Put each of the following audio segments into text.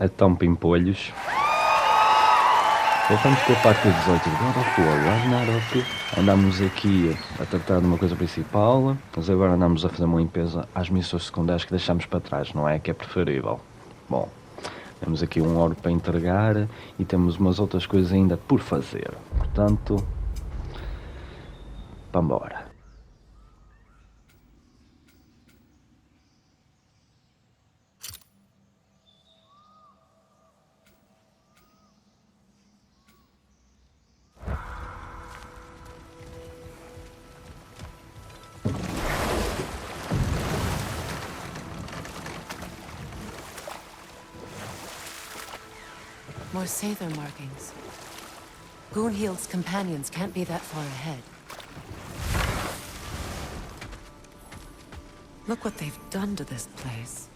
Então, pimpolhos, voltamos com a parte 18 de God of War RAGNARÖK. Andámos aqui a tratar de uma coisa principal, mas agora andamos a fazer uma limpeza às missões secundárias que deixámos para trás, não é? Que é preferível. Bom, temos aqui um ouro para entregar e temos umas outras coisas ainda por fazer. Portanto, vambora. More Sather markings. Gunhild's companions can't be that far ahead. Look what they've done to this place.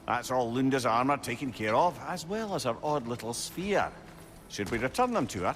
That's all Lunda's armor taken care of, as well as her odd little sphere. Should we return them to her?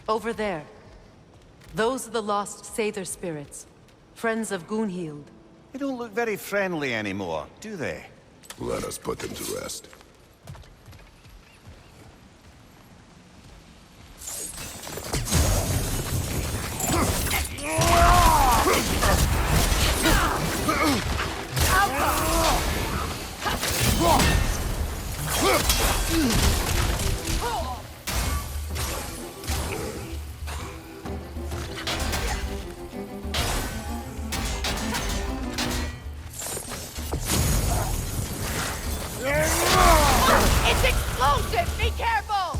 Over there. Those are the lost Sather spirits. Friends of Gunhild. They don't look very friendly anymore, do they? Let us put them to rest. It's explosive! Be careful!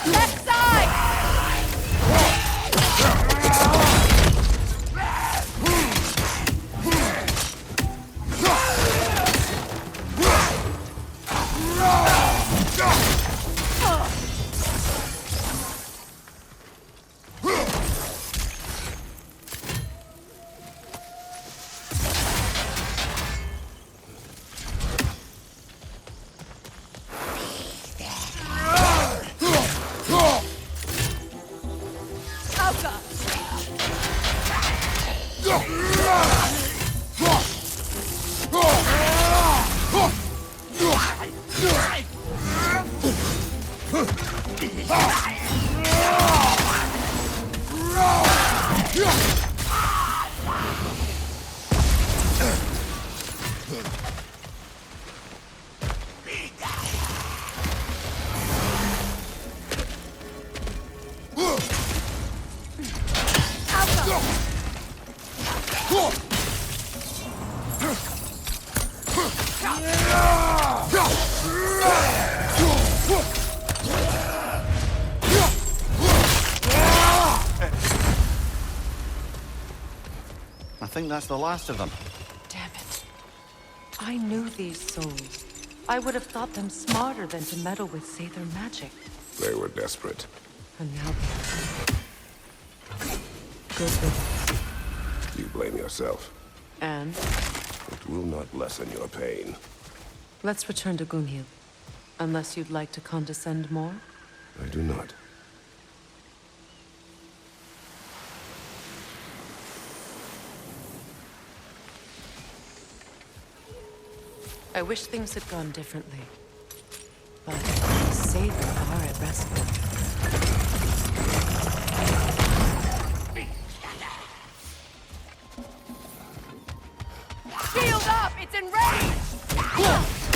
Left side! I think that's the last of them. Damn it. I knew these souls. I would have thought them smarter than to meddle with Sather magic. They were desperate. And now good riddance. You blame yourself. And It will not lessen your pain. let's return to Gunhild. Unless you'd like to condescend more? I do not. I wish things had gone differently. But Sather are at rest. Shield up! It's enraged!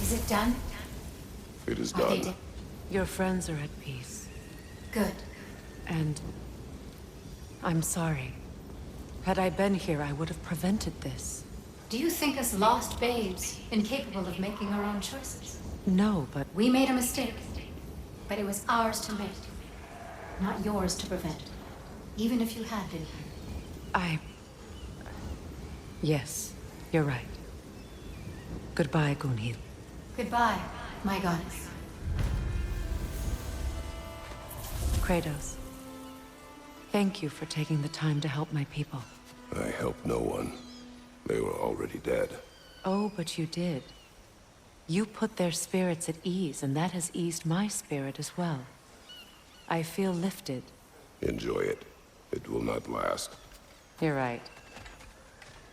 Is it done? It is Are they done. dead? Your friends are at peace. Good. And I'm sorry. Had I been here, I would have prevented this. Do you think us lost babes, incapable of making our own choices? No, but We made a mistake, but it was ours to make, not yours to prevent. Even if you had been here. Yes, you're right. Goodbye, Gunhild. Goodbye, my goddess. Kratos. Thank you for taking the time to help my people. I helped no one. They were already dead. Oh, but you did. You put their spirits at ease, and that has eased my spirit as well. I feel lifted. Enjoy it. It will not last. You're right.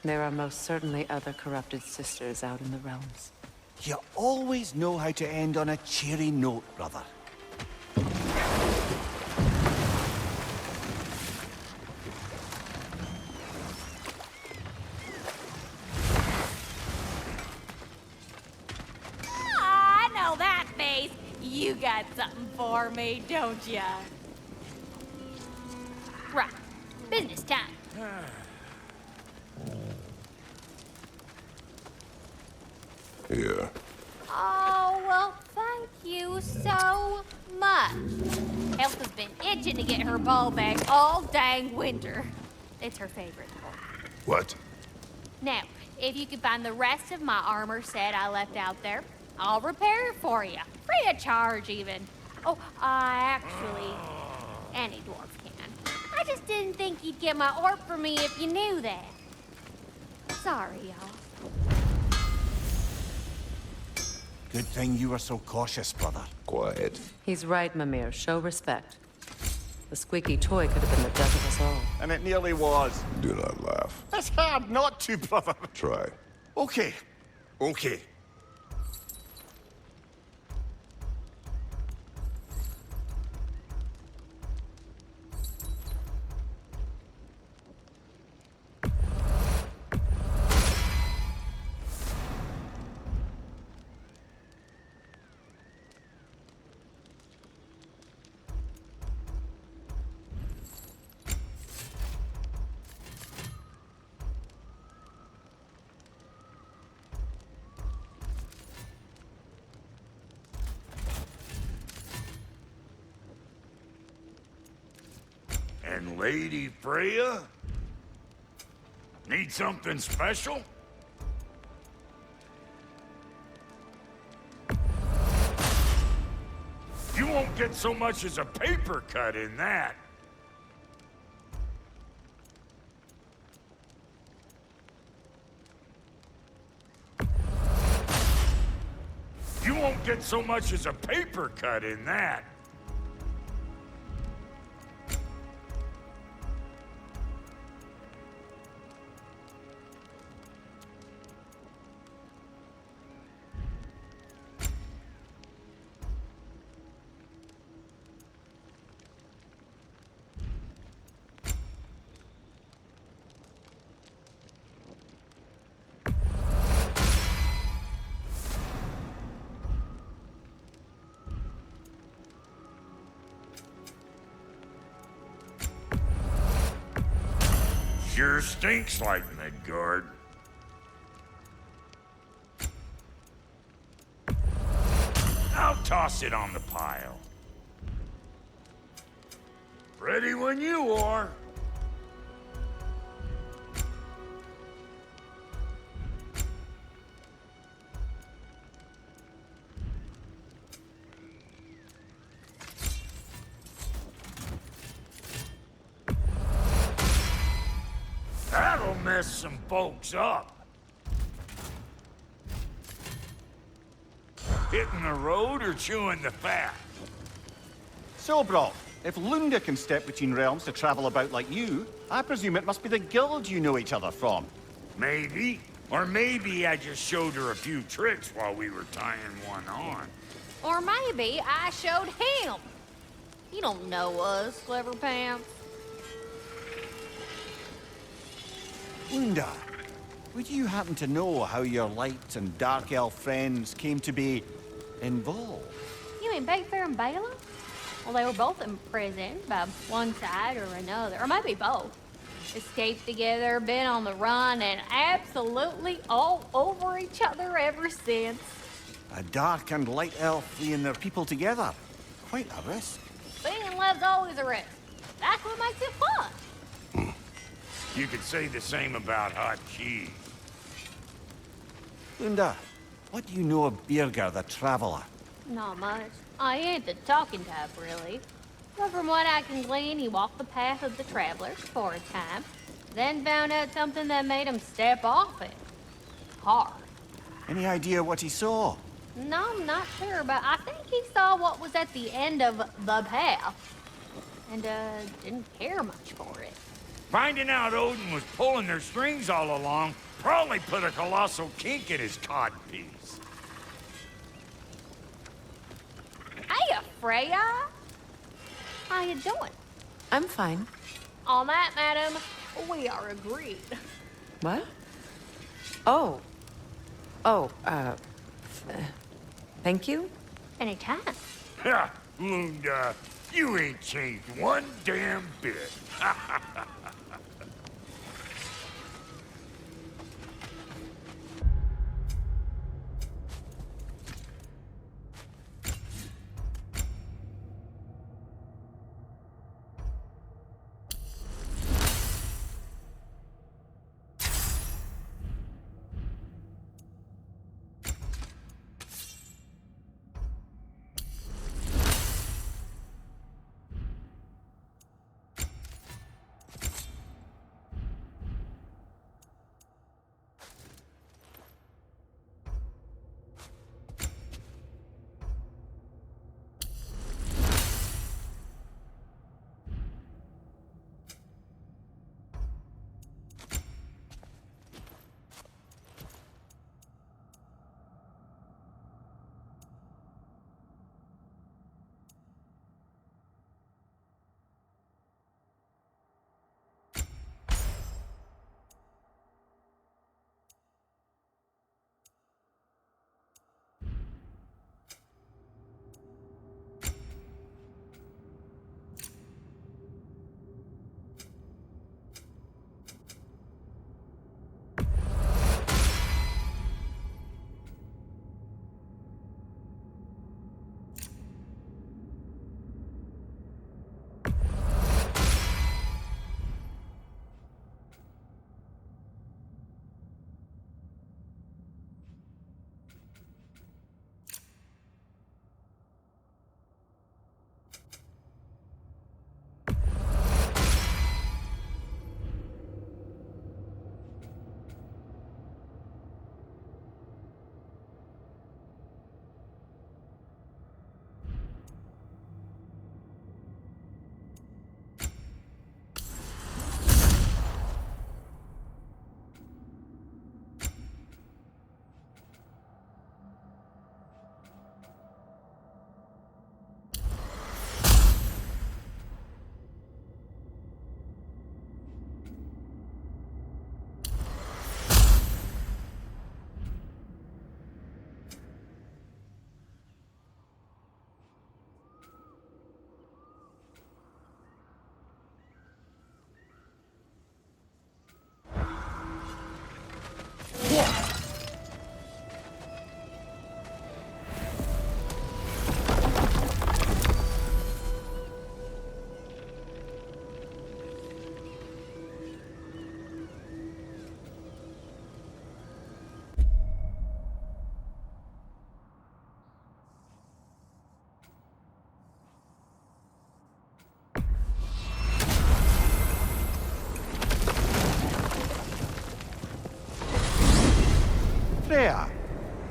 There are most certainly other corrupted sisters out in the realms. You always know how to end on a cheery note, brother. I know that face. You got something for me, don't ya? Right. Business time. Here. Oh, well, thank you so much. Elsa's been itching to get her bow back all dang winter. It's her favorite. What? Now, if you could find the rest of my armor set I left out there, I'll repair it for you. Free of charge, even. Oh, actually, any dwarf can. I just didn't think you'd get my orb for me if you knew that. Sorry, y'all. Good thing you were so cautious, brother. Quiet. He's right, Mimir. Show respect. The squeaky toy could have been the death of us all. And it nearly was. Do not laugh. It's hard not to, brother. Try. Okay. Okay. And Lady Freya? Need something special? You won't get so much as a paper cut in that. You won't get so much as a paper cut in that. Sure stinks like Midgard. I'll toss it on the pile. Ready when you are. That'll mess some folks up. Hitting the road or chewing the fat? So, bro, if Lunda can step between realms to travel about like you, I presume it must be the guild you know each other from. Maybe. Or maybe I just showed her a few tricks while we were tying one on. Or maybe I showed him. You don't know us, Clever Pants. Lunda, would you happen to know how your light and dark elf friends came to be involved? You mean Bayfair and Pelo? Well, they were both imprisoned by one side or another, or maybe both. Escaped together, been on the run, and absolutely all over each other ever since. A dark and light elf fleeing their people together. Quite a risk. Being in love's always a risk. That's what makes it fun. You could say the same about hot cheese. Lunda, what do you know of Birger the Traveler? Not much. I ain't the talking type, really. But from what I can glean, he walked the path of the travelers for a time, then found out something that made him step off it. Hard. Any idea what he saw? No, I'm not sure, but I think he saw what was at the end of the path. And, didn't care much for it. Finding out Odin was pulling their strings all along probably put a colossal kink in his codpiece. Hey, Freya! How you doing? I'm fine. On that, madam, we are agreed. What? Oh. Oh, thank you? Anytime. Ha! Lunda, you ain't changed one damn bit.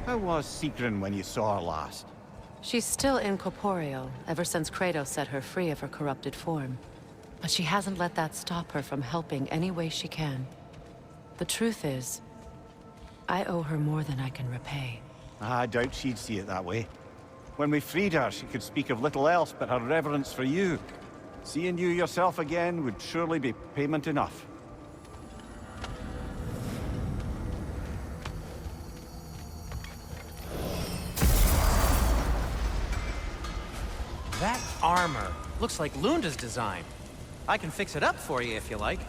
How was Sigrun when you saw her last? She's still incorporeal, ever since Kratos set her free of her corrupted form. But she hasn't let that stop her from helping any way she can. The truth is, I owe her more than I can repay. I doubt she'd see it that way. When we freed her, she could speak of little else but her reverence for you. Seeing you yourself again would surely be payment enough. That armor looks like Lunda's design. I can fix it up for you if you like.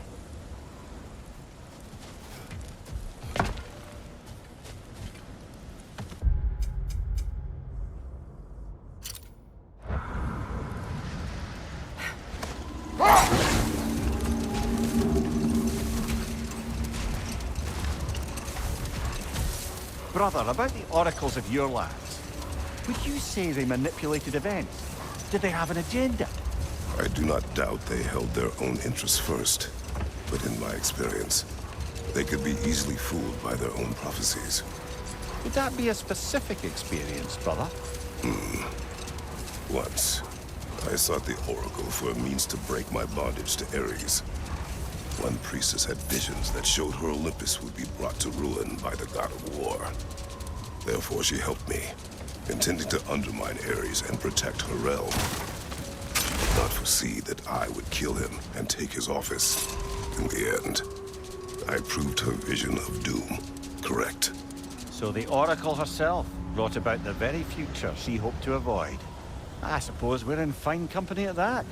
Brother, about the oracles of your lads, would you say they manipulated events? Did they have an agenda? I do not doubt they held their own interests first. But in my experience, they could be easily fooled by their own prophecies. Would that be a specific experience, brother? Once, I sought the Oracle for a means to break my bondage to Ares. One priestess had visions that showed her Olympus would be brought to ruin by the god of war. Therefore she helped me, intending to undermine Ares and protect her realm. She did not foresee that I would kill him and take his office. In the end, I proved her vision of doom correct. So the Oracle herself brought about the very future she hoped to avoid. I suppose we're in fine company at that.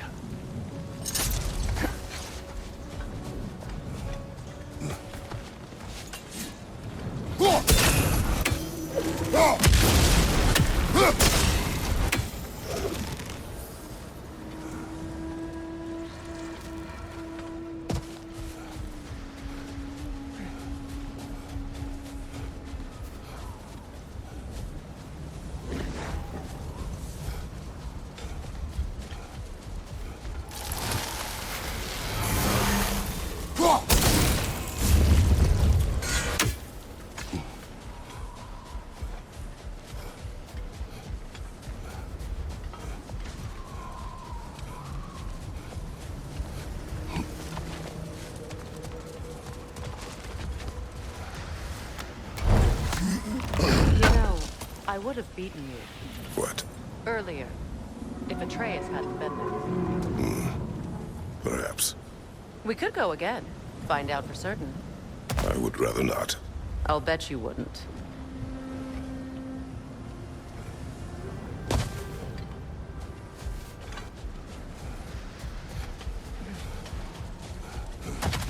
I would have beaten you. What? Earlier. If Atreus hadn't been there. Perhaps. We could go again. Find out for certain. I would rather not. I'll bet you wouldn't.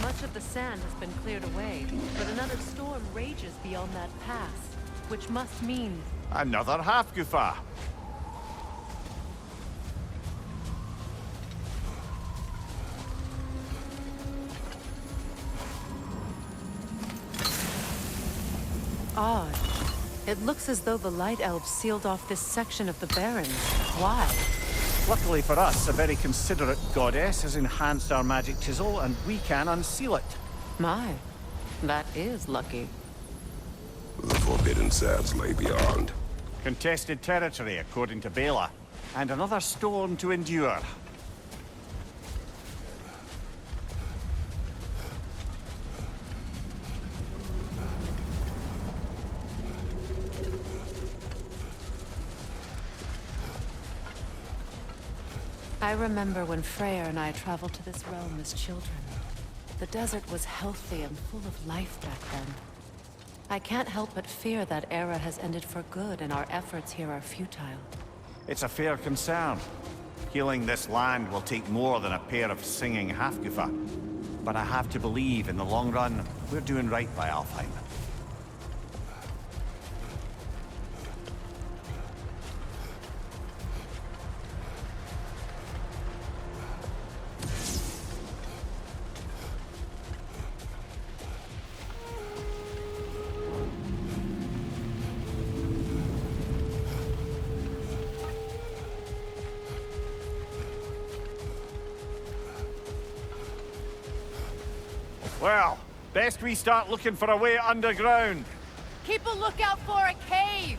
Much of the sand has been cleared away, but another storm rages beyond that pass, which must mean... Another half-goofa. Odd. It looks as though the Light Elves sealed off this section of the Barrens. Why? Luckily for us, a very considerate goddess has enhanced our magic chisel, and we can unseal it. My, that is lucky. The forbidden sands lay beyond. Contested territory, according to Pelo, and another storm to endure. I remember when Freyr and I traveled to this realm as children. The desert was healthy and full of life back then. I can't help but fear that era has ended for good and our efforts here are futile. It's a fair concern. Healing this land will take more than a pair of singing half-goofa. But I have to believe, in the long run, we're doing right by Alfheim. Well, best we start looking for a way underground. Keep a lookout for a cave.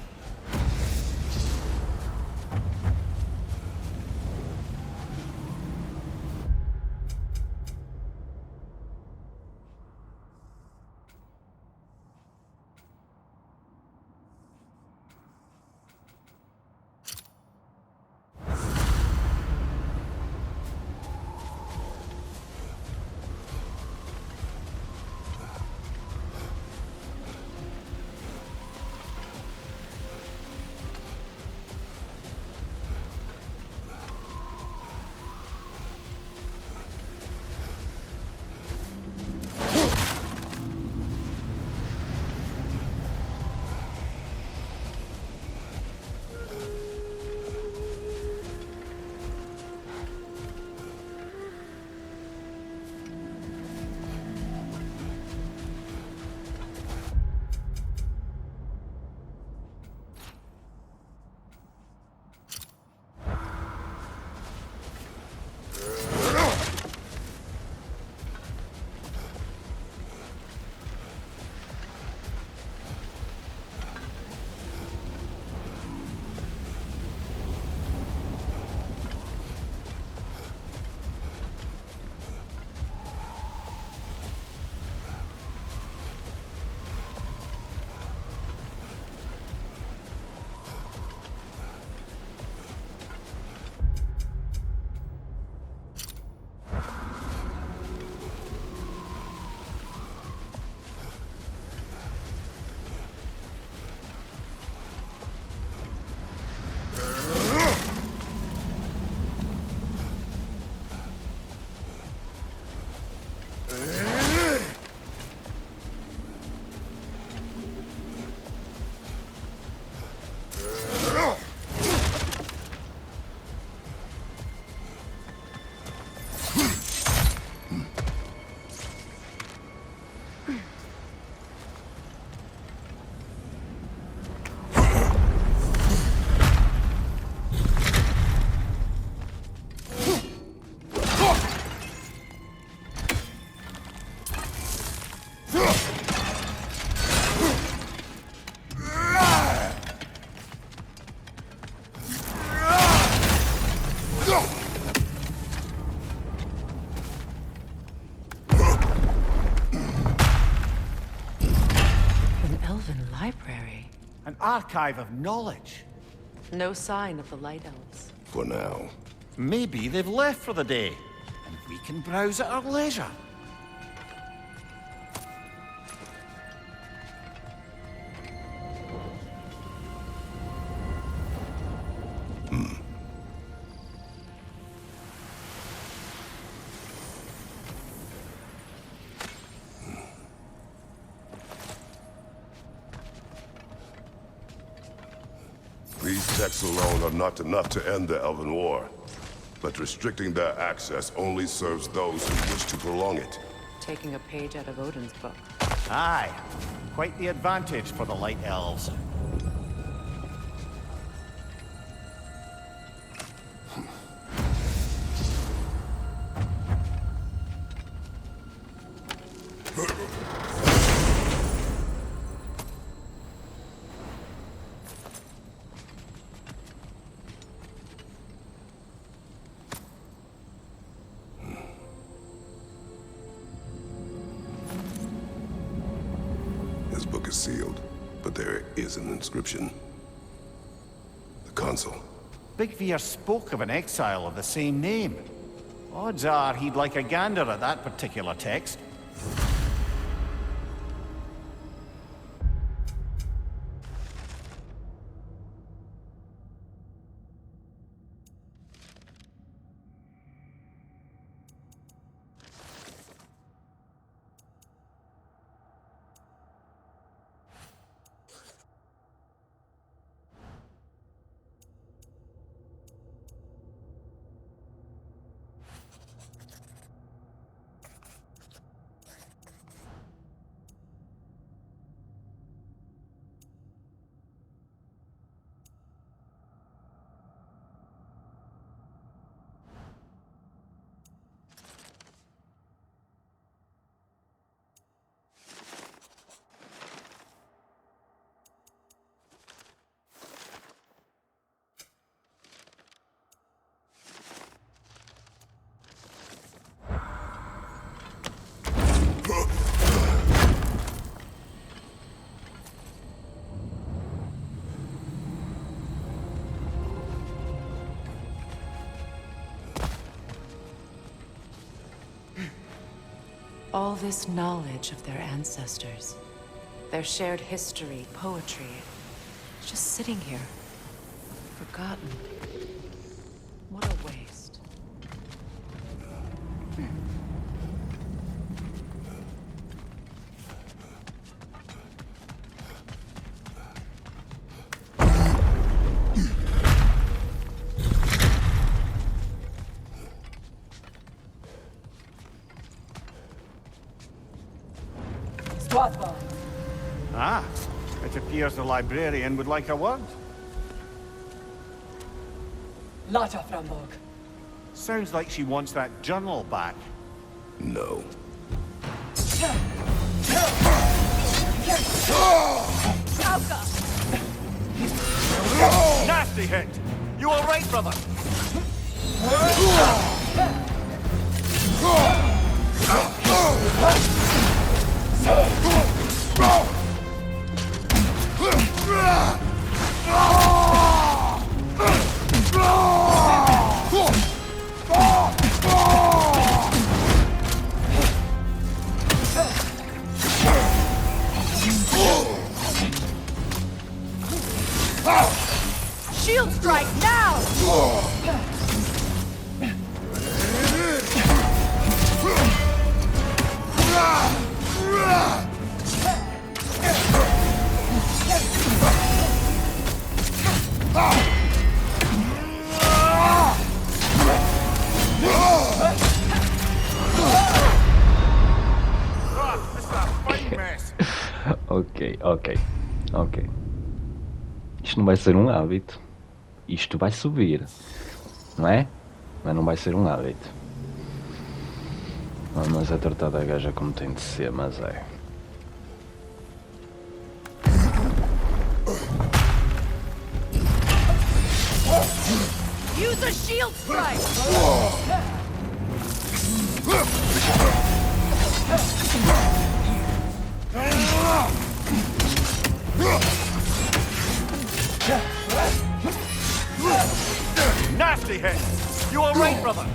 An elven library. An archive of knowledge. No sign of the Light Elves. For now. Maybe they've left for the day, and we can browse at our leisure. These texts alone are not enough to end the Elven War. But restricting their access only serves those who wish to prolong it. Taking a page out of Odin's book. Aye, quite the advantage for the Light Elves. This book is sealed, but there is an inscription. The consul. Big Veer spoke of an exile of the same name. Odds are he'd like a gander at that particular text. All this knowledge of their ancestors, their shared history, poetry, just sitting here, forgotten. What a waste. Ah, it appears the librarian would like a word. Lata Framborg. Sounds like she wants that journal back. No. Nasty hit! You all right, brother? Shield strike now! Ok. Isto não vai ser um hábito. Isto vai subir. Não é? Mas não vai ser um hábito. Vamos a tratar da gaja como tem de ser, mas é. Use a shield strike! Nasty hit! You all right, brother?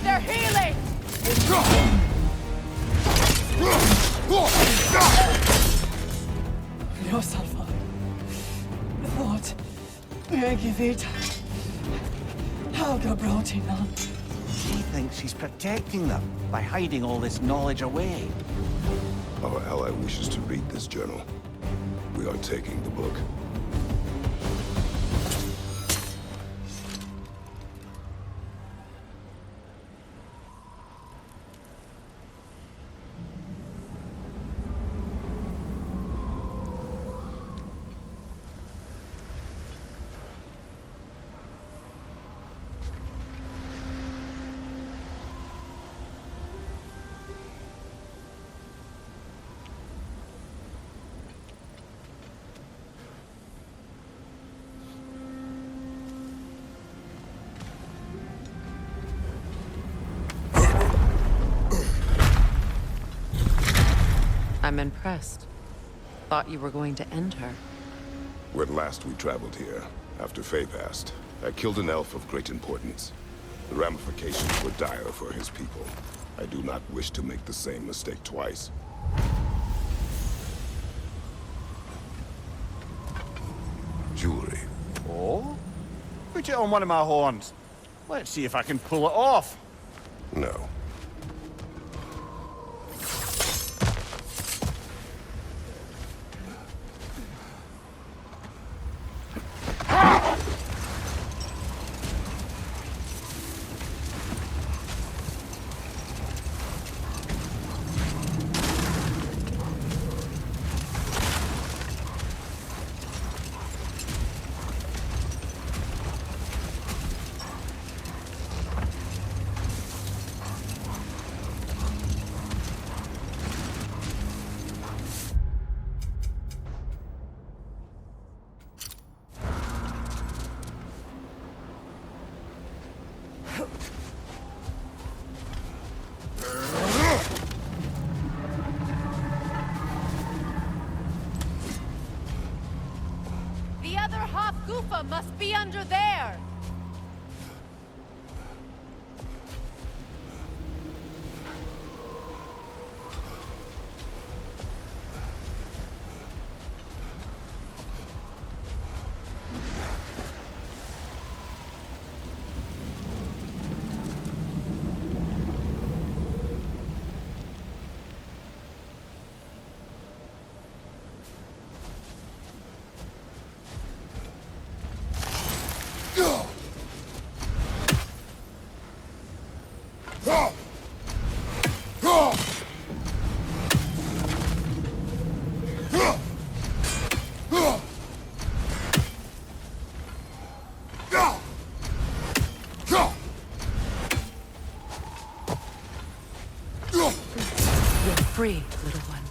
They're healing! Yourself. What? Megivita. Helga brought him on. She thinks she's protecting them by hiding all this knowledge away. Our ally wishes to read this journal. We are taking the book. I'm impressed. Thought you were going to end her. When last we traveled here, after Faye passed, I killed an elf of great importance. The ramifications were dire for his people. I do not wish to make the same mistake twice. Jewelry. Oh? Put it on one of my horns. Let's see if I can pull it off. No. The other half Goofa must be under there! Go! free, little one.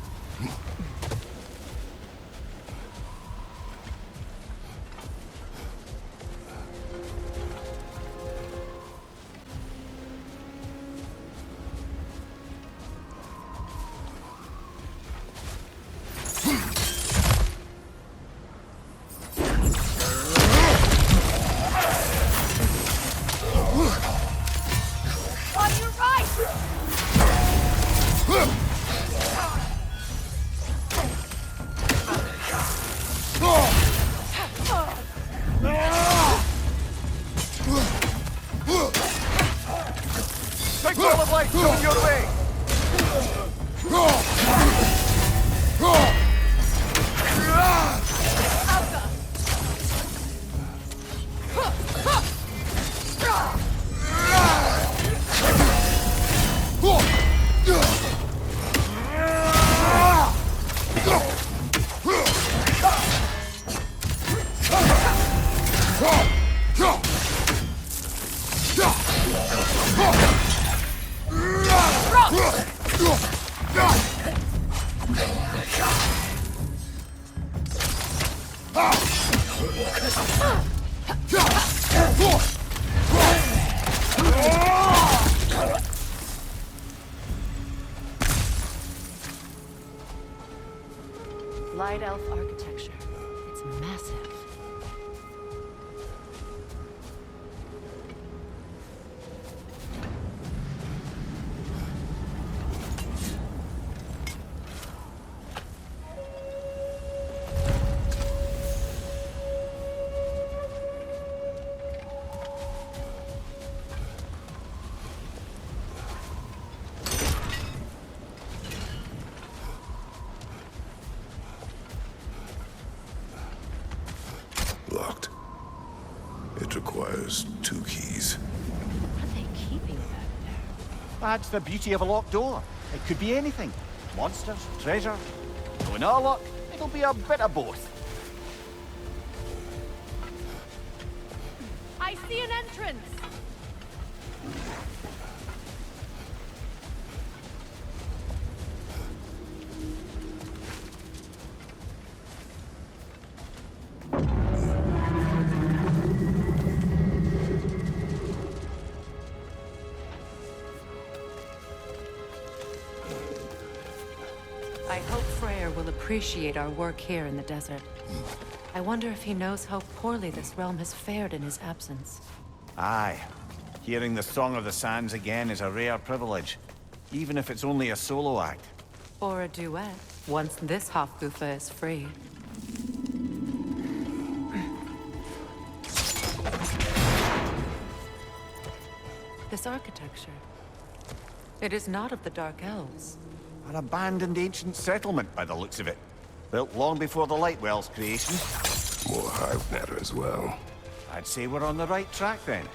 Light elf architecture. It's massive. Locked. It requires 2 keys. What are they keeping back there? That's the beauty of a locked door. It could be anything. Monsters, treasure. With our luck, it'll be a bit of both. I see an entrance! I hope Freyr will appreciate our work here in the desert. I wonder if he knows how poorly this realm has fared in his absence. Aye. Hearing the Song of the Sands again is a rare privilege, even if it's only a solo act. Or a duet, once this Hofgufa is free. This architecture. It is not of the Dark Elves. An abandoned ancient settlement by the looks of it. Built long before the Lightwell's creation. More hive matter as well. I'd say we're on the right track then.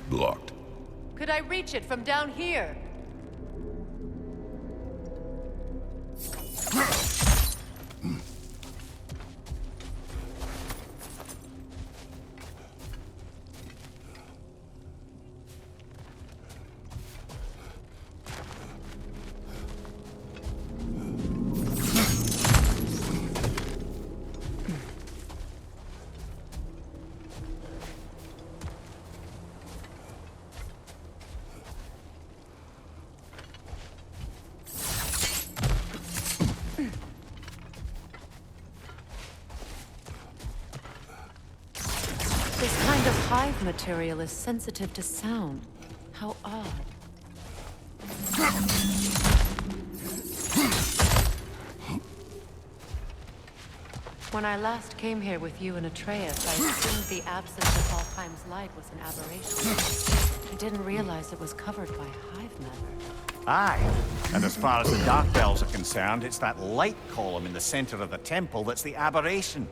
Blocked. Could I reach it from down here? This kind of hive material is sensitive to sound. How odd. When I last came here with you and Atreus, I assumed the absence of Alfheim's light was an aberration. I didn't realize it was covered by hive matter. Aye. And as far as the Dark Bells are concerned, it's that light column in the center of the temple that's the aberration.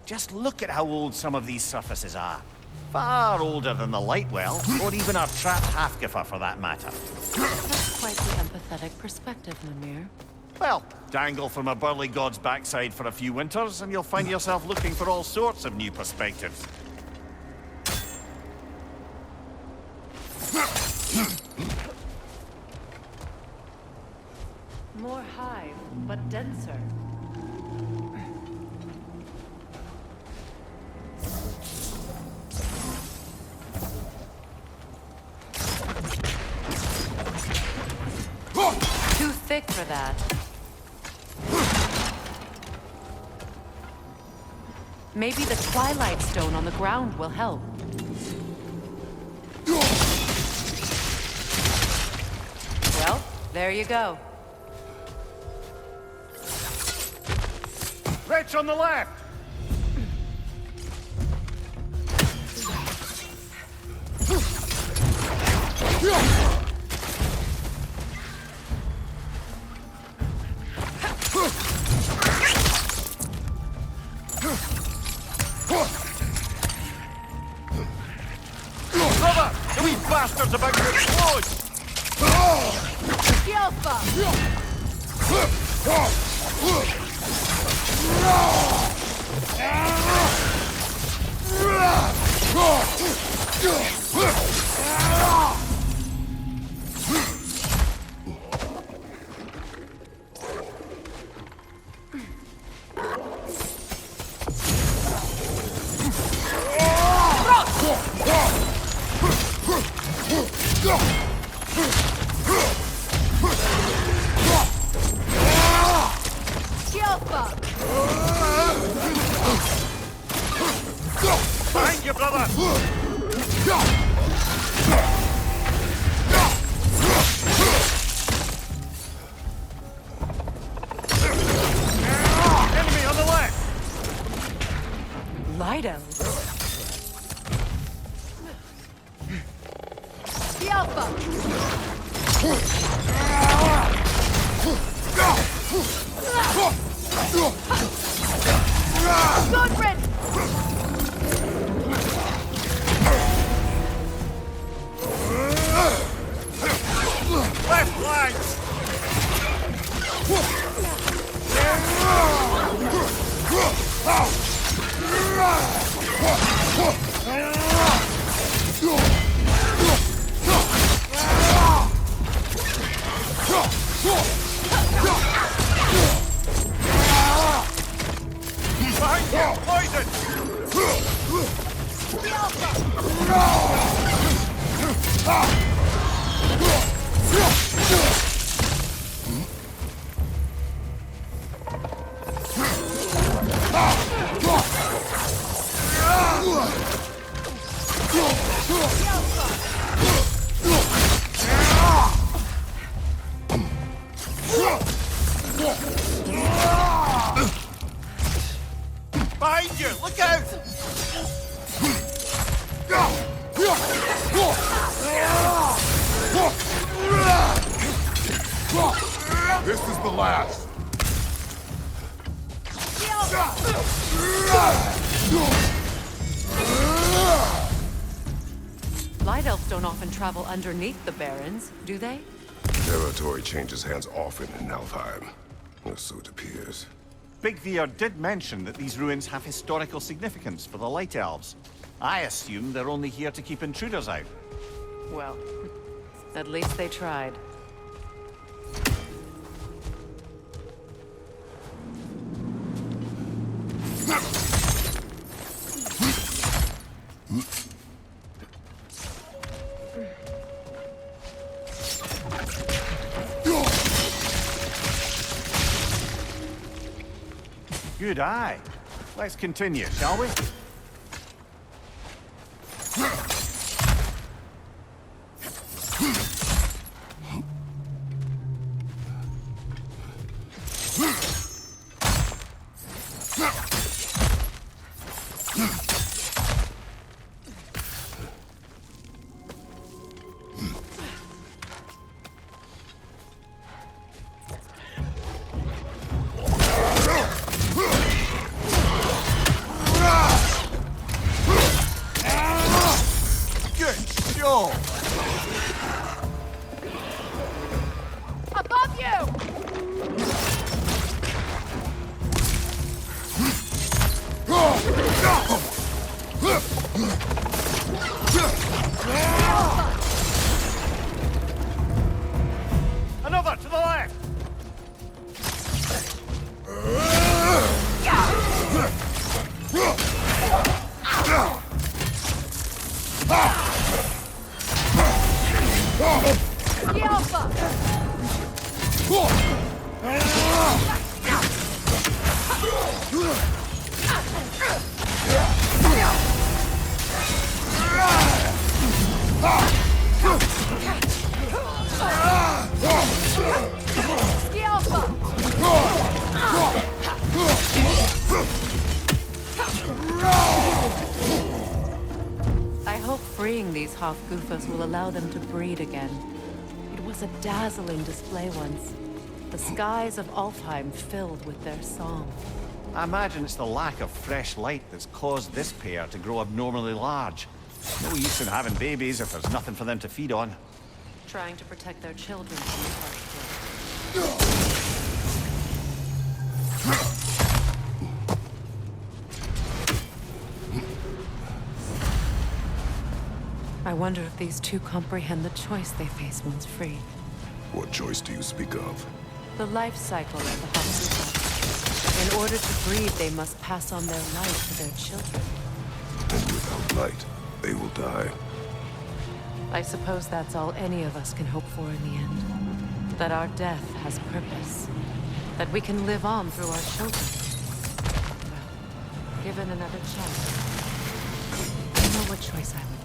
Just look at how old some of these surfaces are. Far older than the light well, or even our trapped Hafgifa for that matter. That's quite the empathetic perspective, Mimir. Well, dangle from a burly god's backside for a few winters, and you'll find yourself looking for all sorts of new perspectives. More hive, but denser. Too thick for that. Maybe the Twilight Stone on the ground will help. Well, there you go. Wretch on the left! Brother! The wee bastard's about to explode! Behind you, brother! Enemy on the left! Light elves? Left flank! Behind you! Poison! Behind you! Look out! This is the last. Light elves don't often travel underneath the barrens, do they? Territory changes hands often in Alfheim. Or so it appears. Big Veer did mention that these ruins have historical significance for the Light Elves. I assume they're only here to keep intruders out. Well, at least they tried. Good eye. Let's continue, shall we? these half-goofers will allow them to breed again. It was a dazzling display once. The skies of Alfheim filled with their song. I imagine it's the lack of fresh light that's caused this pair to grow abnormally large. No use in having babies if there's nothing for them to feed on. Trying to protect their children from the harsh world. I wonder if these two comprehend the choice they face once free. What choice do you speak of? The life cycle of the Hafgufa. In order to breed, they must pass on their light to their children. And without light, they will die. I suppose that's all any of us can hope for in the end. That our death has purpose. That we can live on through our children. Well, given another chance, I know what choice I would make.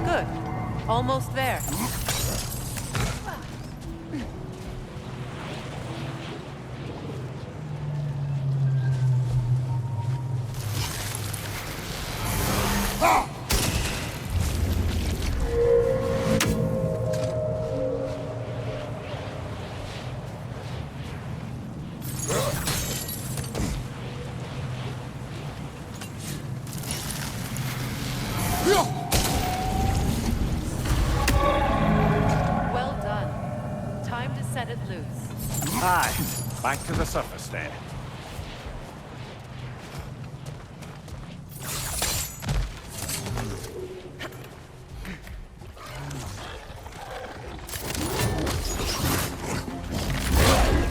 Good. Almost there. Well done. Time to set it loose. Aye, back to the surface then.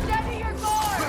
Steady your guard!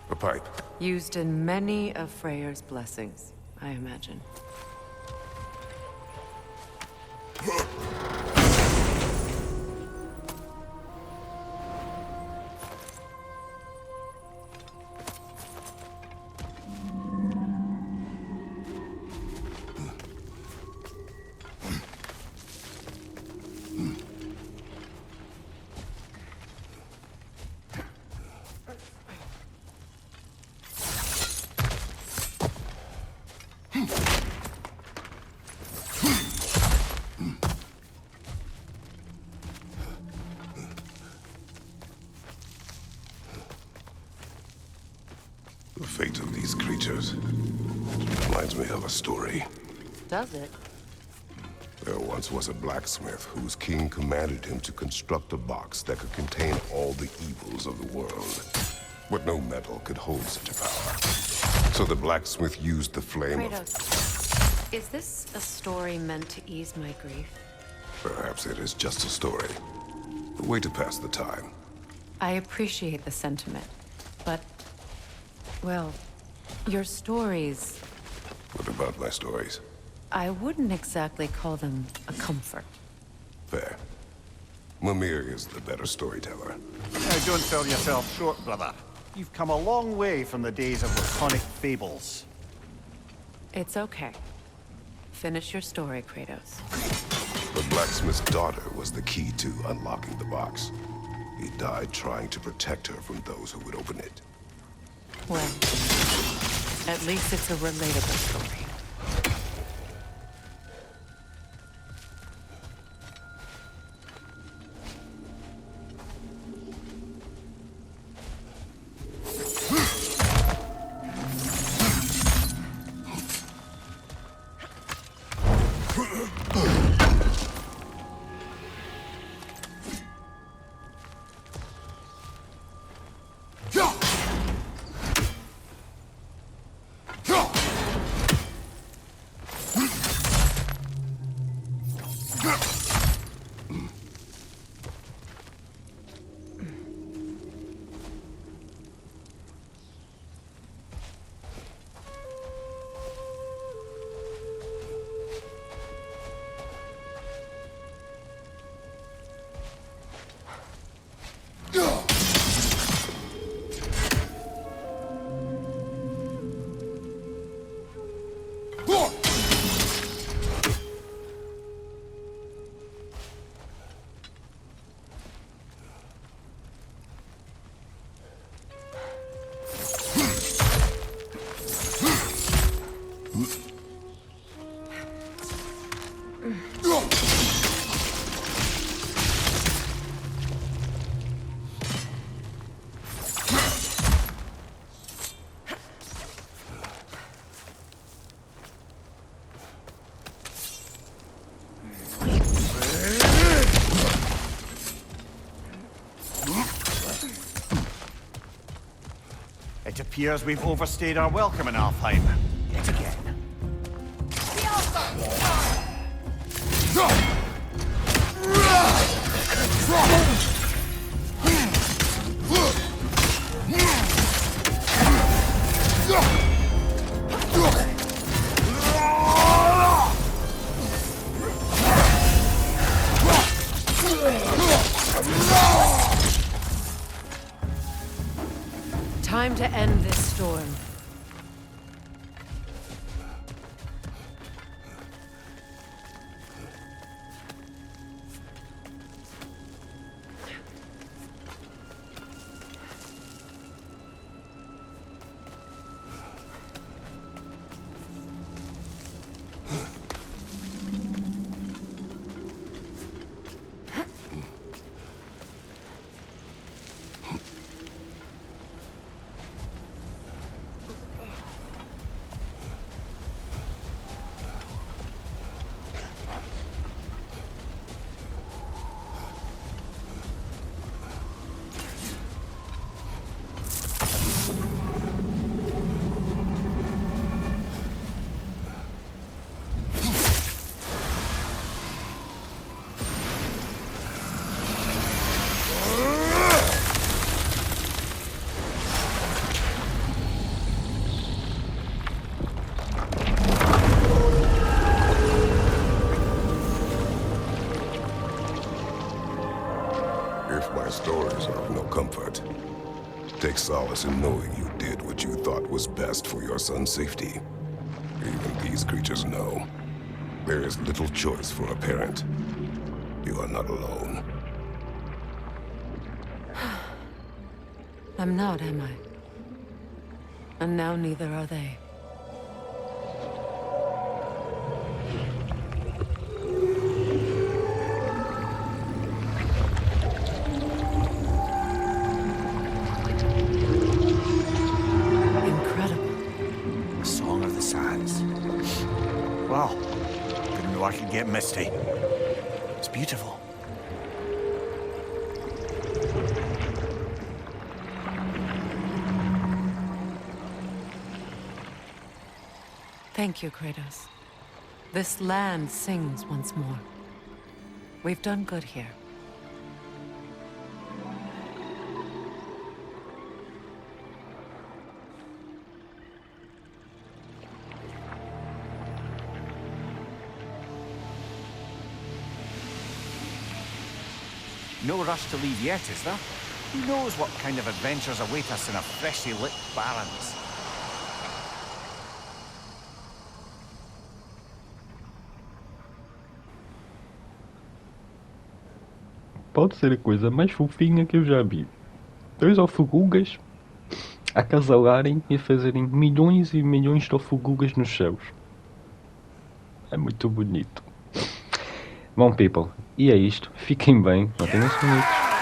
A pipe. Used in many of Freyr's blessings, I imagine. fate of these creatures reminds me of a story. Does it? There once was a blacksmith whose king commanded him to construct a box that could contain all the evils of the world. But no metal could hold such a power. So the blacksmith used the flame Kratos, is this a story meant to ease my grief? Perhaps it is just a story. A way to pass the time. I appreciate the sentiment, but, well, your stories, What about my stories? I wouldn't exactly call them a comfort. Fair. Mimir is the better storyteller. Now, don't sell yourself short, brother. You've come a long way from the days of laconic fables. It's okay. Finish your story, Kratos. The blacksmith's daughter was the key to unlocking the box. He died trying to protect her from those who would open it. Well, at least it's a relatable story. It appears we've overstayed our welcome in Alfheim. Yet again. Time to end this storm. Stories are of no comfort. Take solace in knowing you did what you thought was best for your son's safety. Even these creatures know. There is little choice for a parent. You are not alone. I'm not, am I? And now neither are they. Incredible. get misty. It's beautiful. Thank you, Kratos. This land sings once more. We've done good here. No rush to leave yet, is there? Who knows what kind of adventures await us in a freshly lit barrens? Pode ser a coisa mais fofinha que eu já vi. Dois alfagugas a acasalarem e a fazerem milhões e milhões de alfagugas nos céus. É muito bonito. Bom, people, e é isto. Fiquem bem, mantenham-se bonitos.